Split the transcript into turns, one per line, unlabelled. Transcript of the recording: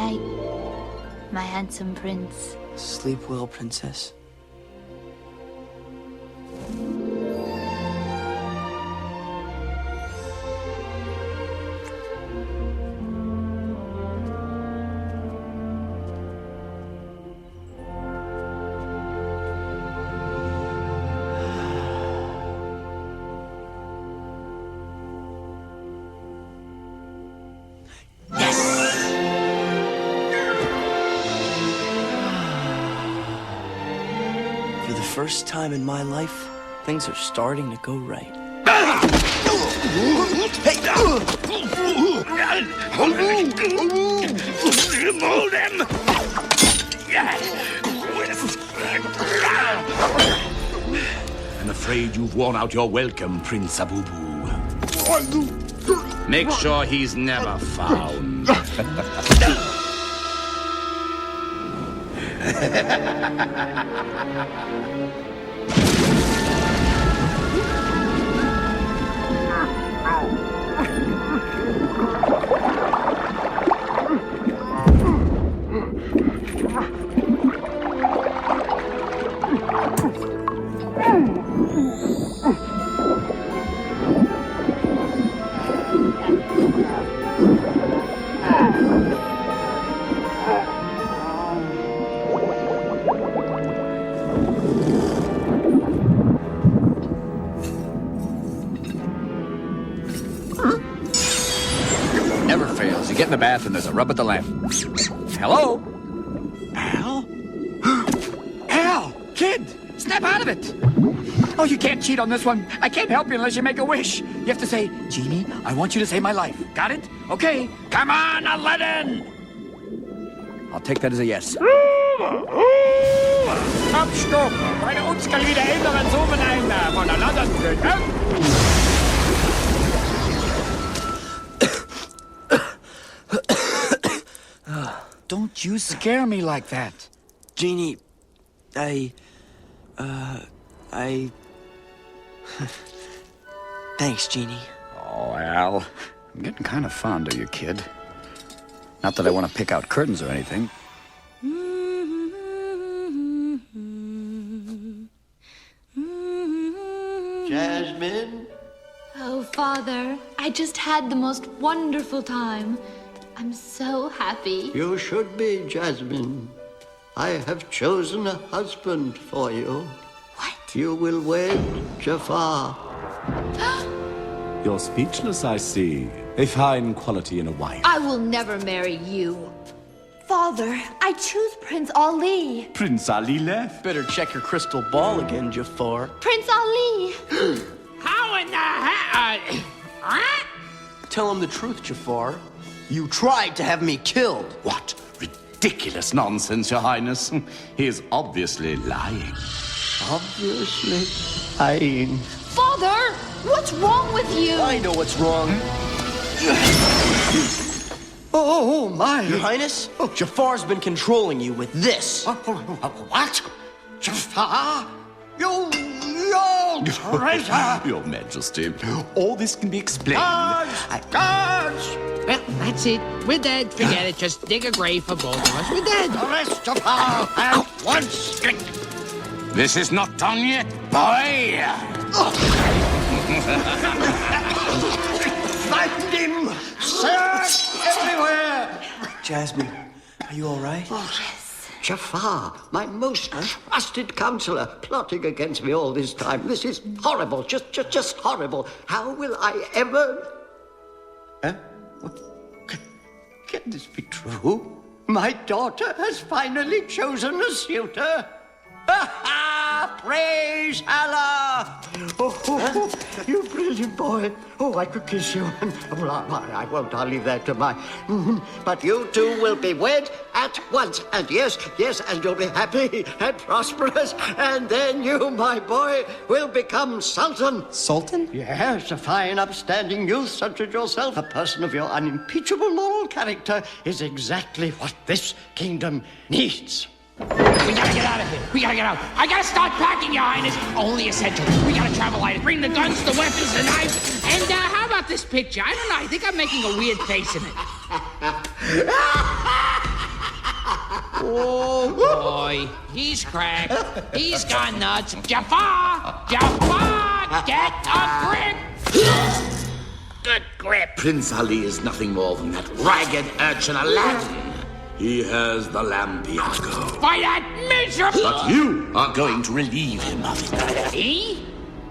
night, my handsome prince.
Sleep well, princess. For the first time in my life, things are starting to go right.
Hold him! I'm afraid you've worn out your welcome, Prince Abubu. Make sure he's never found.
Never fails. You get in the bath and there's a rub at the lamp. Hello?
Al? Al! Kid!
Snap out of it! Oh, you can't cheat on this one. I can't help you unless you make a wish. You have to say, Genie, I want you to save my life. Got it? Okay.
Come on, Aladdin!
I'll take that as a yes.
Abstoppen! Meine unskalierte älteren Sohn von Aladdin.
Don't you scare me like that.
Genie, Thanks, Genie.
Oh, Al. I'm getting kind of fond of you, kid. Not that I want to pick out curtains or anything.
Jasmine?
Oh, Father, I just had the most wonderful time. I'm so happy.
You should be, Jasmine. I have chosen a husband for you.
What?
You will wed Jafar.
You're speechless, I see. A fine quality in a wife.
I will never marry you. Father, I choose Prince Ali.
Prince Ali left.
Better check your crystal ball again, Jafar.
Prince Ali!
How in the heck?
Tell him the truth, Jafar. You tried to have me killed.
What ridiculous nonsense, Your Highness. He is obviously lying.
Obviously lying.
Father, what's wrong with you?
I know what's wrong.
Oh, my.
Your Highness, Jafar's been controlling you with this.
What? Jafar? You traitor!
Your Majesty, all this can be explained.
Guards!
Well, that's it. We're dead. Forget it. Just dig a grave for both of us. We're dead.
Arrest Jafar at once!
This is not done yet, boy!
Find him! Search everywhere!
Jasmine, are you all right?
Jafar, my most trusted counselor, plotting against me all this time. This is horrible, just horrible. How will I ever... Huh? Can this be true? My daughter has finally chosen a suitor. Praise Allah! Oh, you brilliant boy. Oh, I could kiss you. Well, I won't. I'll leave that to my... But you two will be wed at once. And yes, and you'll be happy and prosperous. And then you, my boy, will become Sultan.
Sultan?
Yes, a fine, upstanding youth such as yourself, a person of your unimpeachable moral character, is exactly what this kingdom needs.
We gotta get out of here. We gotta get out. I gotta start packing, Your Highness. Only essential. We gotta travel light. Bring the guns, the weapons, the knives. And how about this picture? I don't know. I think I'm making a weird face in it. Oh, boy. He's cracked. He's gone nuts. Jafar! Jafar! Get a grip!
Good grip. Prince Ali is nothing more than that ragged urchin Aladdin. He has the Lampiago.
By that miserable...
But you are going to relieve him of it.
He?